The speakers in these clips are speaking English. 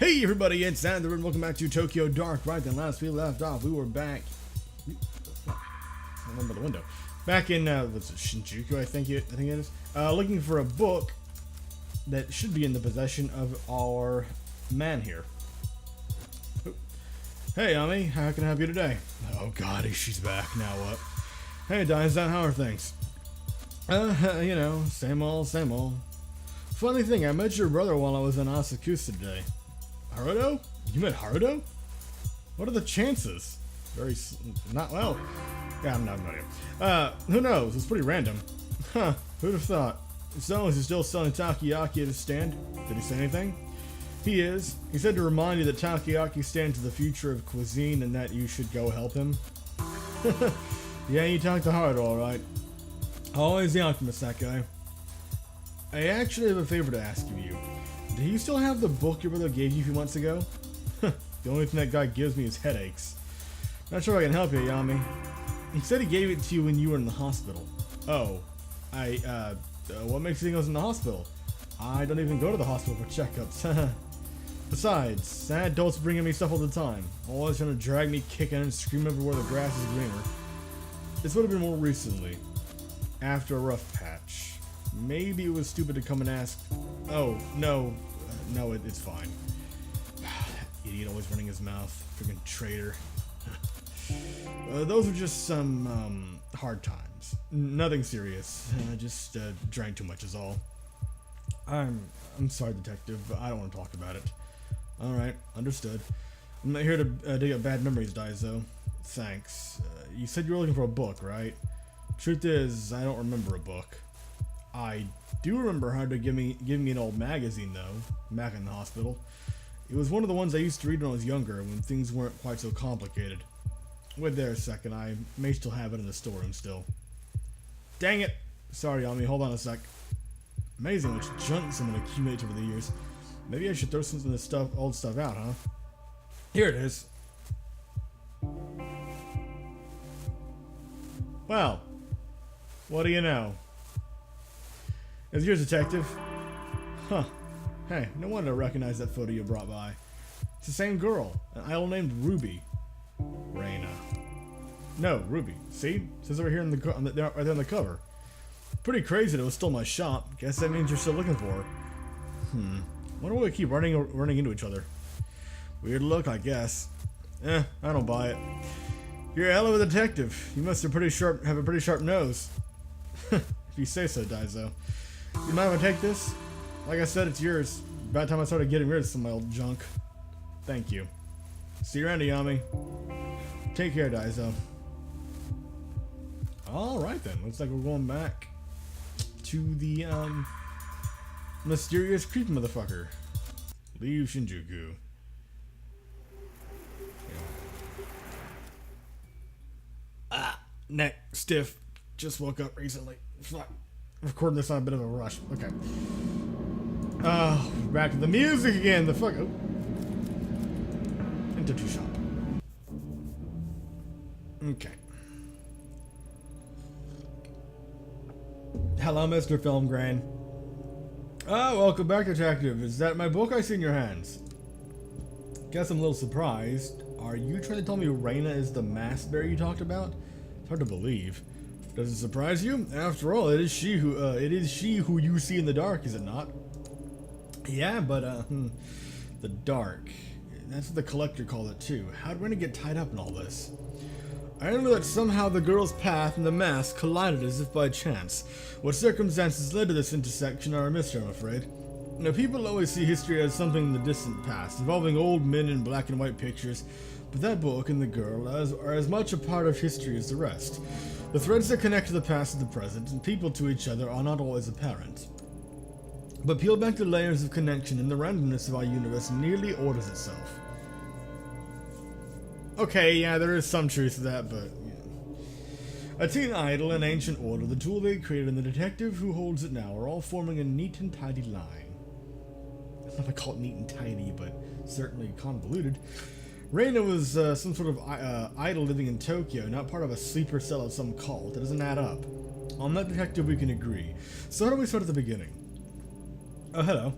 Hey everybody, it's Xander and welcome back to Tokyo Dark. Right then, last we left off, we were back. I remember the window. Back in what's it, Shinjuku, I think it is. Looking for a book that should be in the possession of our man here. Hey Ami, how can I help you today? Oh god, she's back. Now what? Hey Daizan, how are things? You know, same old, same old. Funny thing, I met your brother while I was in Asakusa today. Haruto? You met Haruto? What are the chances? Not well. Yeah, I'm not here. Who knows? It's pretty random. Huh, who'd have thought? So, is he still selling takoyaki at his stand? Did he say anything? He is. He said to remind you that takoyaki stands for the future of cuisine and that you should go help him. Yeah, you talked to Haruto, alright. Always the optimist, that guy. I actually have a favor to ask of you. Do you still have the book your brother gave you a few months ago? The only thing that guy gives me is headaches. Not sure I can help you, Yami. He said he gave it to you when you were in the hospital. Oh. What makes you think I was in the hospital? I don't even go to the hospital for checkups. Besides, sad adults bringing me stuff all the time. Always trying to drag me kicking and screaming over where the grass is greener. This would have been more recently. After a rough patch. Maybe it was stupid to come and ask. Oh, no. It's fine. That idiot always running his mouth. Freaking traitor. Those were just some, hard times. Nothing serious. Just drank too much is all. I'm sorry, detective. I don't want to talk about it. Alright, understood. I'm not here to dig up bad memories, Daizo. Thanks. You said you were looking for a book, right? Truth is, I don't remember a book. I do remember how to give me an old magazine though, back in the hospital. It was one of the ones I used to read when I was younger, when things weren't quite so complicated. Wait there a second, I may still have it in the storeroom still. Dang it! Sorry, Ami, hold on a sec. Amazing how much junk someone accumulates over the years. Maybe I should throw some of this old stuff out, huh? Here it is. Well, what do you know? It's yours, detective. Huh. Hey, no wonder I recognize that photo you brought by. It's the same girl, an idol named Ruby. Reina. No, Ruby. See? It says over here right there on the cover. Pretty crazy that it was still my shop. Guess that means you're still looking for her. Wonder why we keep running into each other. Weird look, I guess. I don't buy it. You're a hell of a detective. You must have a pretty sharp nose. If you say so, Daizo. You mind if I take this? Like I said, it's yours. About time I started getting rid of some of my old junk. Thank you. See you around, Yami. Take care, Daizo. Alright then, looks like we're going back to the, mysterious creepy motherfucker. Leave Shinjuku. Neck stiff. Just woke up recently. Fuck. Recording this on a bit of a rush. Okay. Back to the music again. The fuck. Oh. Into two shop. Okay. Hello, Mr. Filmgrain. Welcome back, detective. Is that my book I see in your hands? Guess I'm a little surprised. Are you trying to tell me Reina is the masked bear you talked about? It's hard to believe. Does it surprise you? After all, it is she who you see in the dark, is it not? Yeah, but the dark. That's what the collector called it too. How'd Reina get tied up in all this? I know that somehow the girl's path and the mask collided as if by chance. What circumstances led to this intersection are a mystery, I'm afraid. Now, people always see history as something in the distant past, involving old men in black and white pictures, but that book and the girl are as much a part of history as the rest. The threads that connect the past to the present and people to each other are not always apparent. But peel back the layers of connection and the randomness of our universe nearly orders itself. Okay, yeah, there is some truth to that, but... Yeah. A teen idol, an ancient order, the tool they created, and the detective who holds it now are all forming a neat and tidy line. I don't know if I call it neat and tidy, but certainly convoluted. Reina was some sort of idol living in Tokyo, not part of a sleeper cell of some cult. It doesn't add up. On that, detective, we can agree. So how do we start at the beginning? Oh, hello.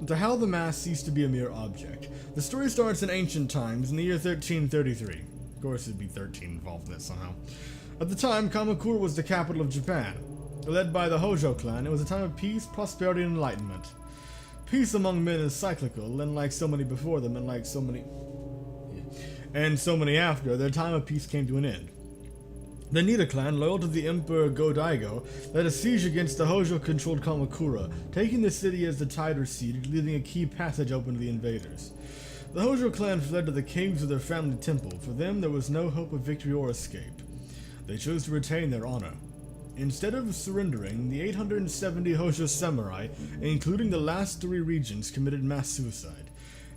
To how the mask ceased to be a mere object. The story starts in ancient times, in the year 1333. Of course, it'd be 13 involved in this somehow. At the time, Kamakura was the capital of Japan. Led by the Hojo clan, it was a time of peace, prosperity, and enlightenment. Peace among men is cyclical, and like so many before them, and so many after, their time of peace came to an end. The Nida clan, loyal to the Emperor Go-Daigo, led a siege against the Hojo-controlled Kamakura, taking the city as the tide receded, leaving a key passage open to the invaders. The Hojo clan fled to the caves of their family temple. For them, there was no hope of victory or escape. They chose to retain their honor. Instead of surrendering, the 870 Hojo samurai, including the last 3 regents, committed mass suicide.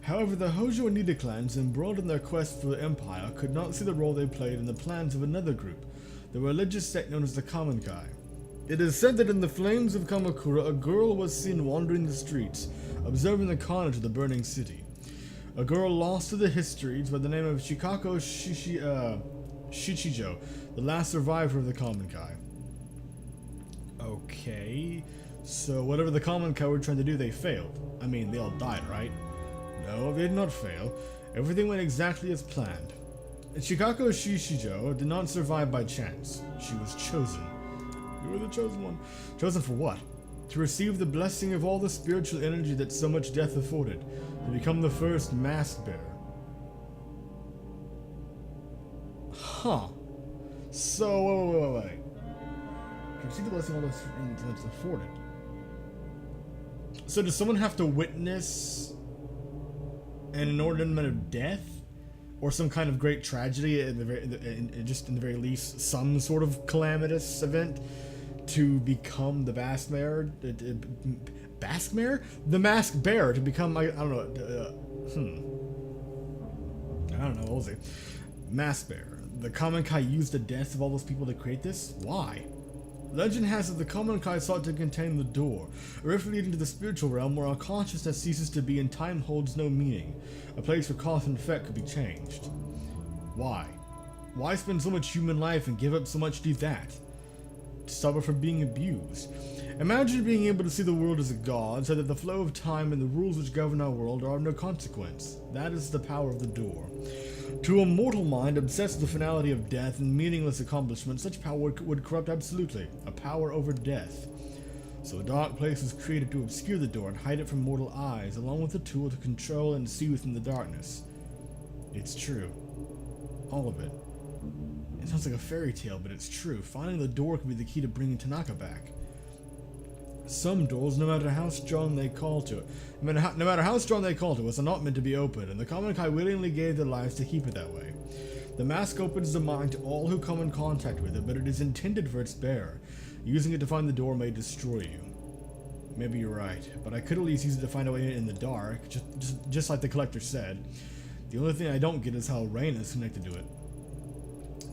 However, the Hojo and Nida clans, embroiled in their quest for the empire, could not see the role they played in the plans of another group, the religious sect known as the Kamonkai. It is said that in the flames of Kamakura, a girl was seen wandering the streets, observing the carnage of the burning city. A girl lost to the histories by the name of Shikako Shichijo, the last survivor of the Kamonkai. Okay, so whatever the Kamonkai were trying to do, they failed. I mean, they all died, right? No, they did not fail. Everything went exactly as planned. Shikako Shichijo did not survive by chance. She was chosen. You were the chosen one. Chosen for what? To receive the blessing of all the spiritual energy that so much death afforded. To become the first mask bearer. Huh. So, wait. To receive the blessing of all the energy that's afforded. So does someone have to witness an inordinate of death? Or some kind of great tragedy, in the very least, some sort of calamitous event to become the mask bearer? The mask bearer to become, I don't know, what was it? Mask bearer. The Kamonkai used the deaths of all those people to create this? Why? Legend has it the Kamonkai sought to contain the door, a rift leading to the spiritual realm where our consciousness ceases to be and time holds no meaning, a place where cause and effect could be changed. Why? Why spend so much human life and give up so much to do that? To stop it from being abused. Imagine being able to see the world as a god, so that the flow of time and the rules which govern our world are of no consequence. That is the power of the door. To a mortal mind obsessed with the finality of death and meaningless accomplishment, such power would corrupt absolutely, a power over death. So a dark place was created to obscure the door and hide it from mortal eyes, along with a tool to control and see within the darkness. It's true. All of it. It sounds like a fairy tale, but it's true. Finding the door could be the key to bringing Tanaka back. Some doors, no matter how strong they call to it, was not meant to be opened, and the Kamonkai willingly gave their lives to keep it that way. The mask opens the mind to all who come in contact with it, but it is intended for its bearer. Using it to find the door may destroy you. Maybe you're right, but I could at least use it to find a way in the dark, just like the collector said. The only thing I don't get is how Reina is connected to it.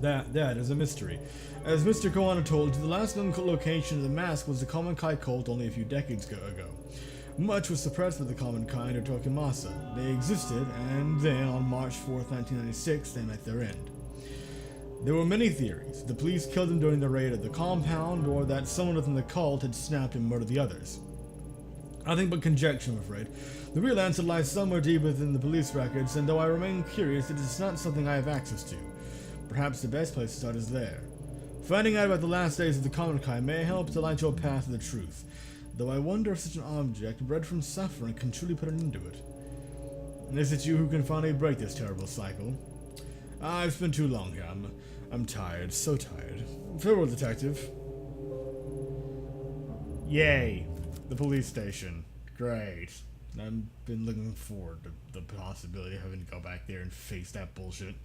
That is a mystery. As Mr. Koano told you, the last known location of the mask was the Kamonkai cult only a few decades ago. Much was suppressed by the Kamonkai under Tokimasa. They existed, and then on March 4th, 1996, they met their end. There were many theories. The police killed them during the raid at the compound, or that someone within the cult had snapped and murdered the others. Nothing but conjecture, I'm afraid. The real answer lies somewhere deep within the police records, and though I remain curious, it is not something I have access to. Perhaps the best place to start is there. Finding out about the last days of the Kamonkai may help to light your path to the truth, though I wonder if such an object, bred from suffering, can truly put an end to it. And is it you who can finally break this terrible cycle? I've spent too long here. I'm tired, so tired. Farewell, detective. Yay! The police station. Great. I've been looking forward to the possibility of having to go back there and face that bullshit.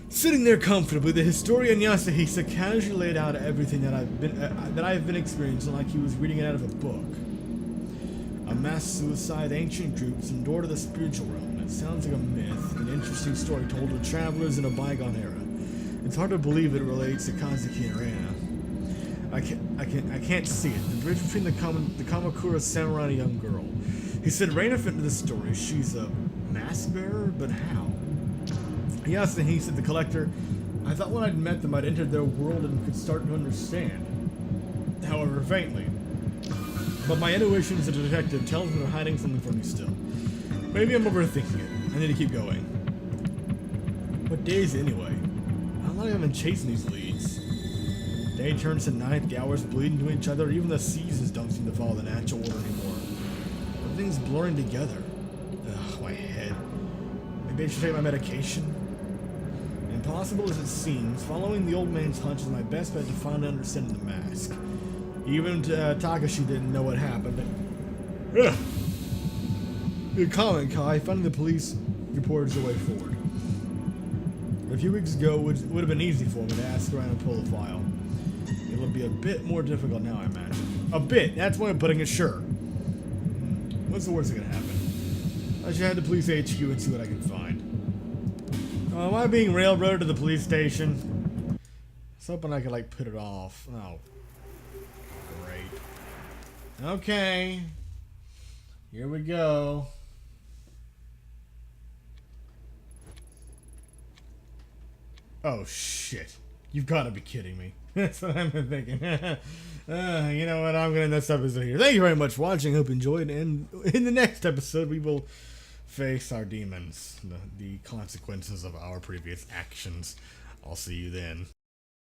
Sitting there comfortably, the historian Yasuhisa casually laid out everything that I've been experiencing like he was reading it out of a book. A mass suicide, ancient groups, and door to the spiritual realm. It sounds like a myth, an interesting story told to travelers in a bygone era. It's hard to believe it relates to Kazuki and Reina. I can't see it. The bridge between the Kamakura samurai and a young girl. He said Reina fit into the story. She's a mask bearer, but how? Yes, and he said the collector. I thought when I'd met them I'd entered their world and could start to understand. However, faintly. But my intuition as a detective tells me they're hiding something from me still. Maybe I'm overthinking it. I need to keep going. What day is it anyway? I'm not even chasing these leads. Day turns to night, the hours bleed into each other, even the seasons don't seem to follow the natural order anymore. Everything's blurring together. Ugh, my head. Maybe I should take my medication? Impossible as it seems, following the old man's hunch is my best bet to finally understand the mask. Even Takashi didn't know what happened, but... Ugh. Your comment, Kai. Finding the police report is the way forward. A few weeks ago would have been easy for me to ask around and pull the file. It'll be a bit more difficult now, I imagine. A bit? That's one way of putting it, sure. What's the worst that can happen? I should head to police HQ and see what I can find. Oh, am I being railroaded to the police station? I was hoping I could, like, put it off. Oh. Great. Okay. Here we go. Oh, shit. You've got to be kidding me. That's what I've been thinking. You know what? I'm going to end this episode here. Thank you very much for watching. Hope you enjoyed. And in the next episode, we will face our demons. The consequences of our previous actions. I'll see you then.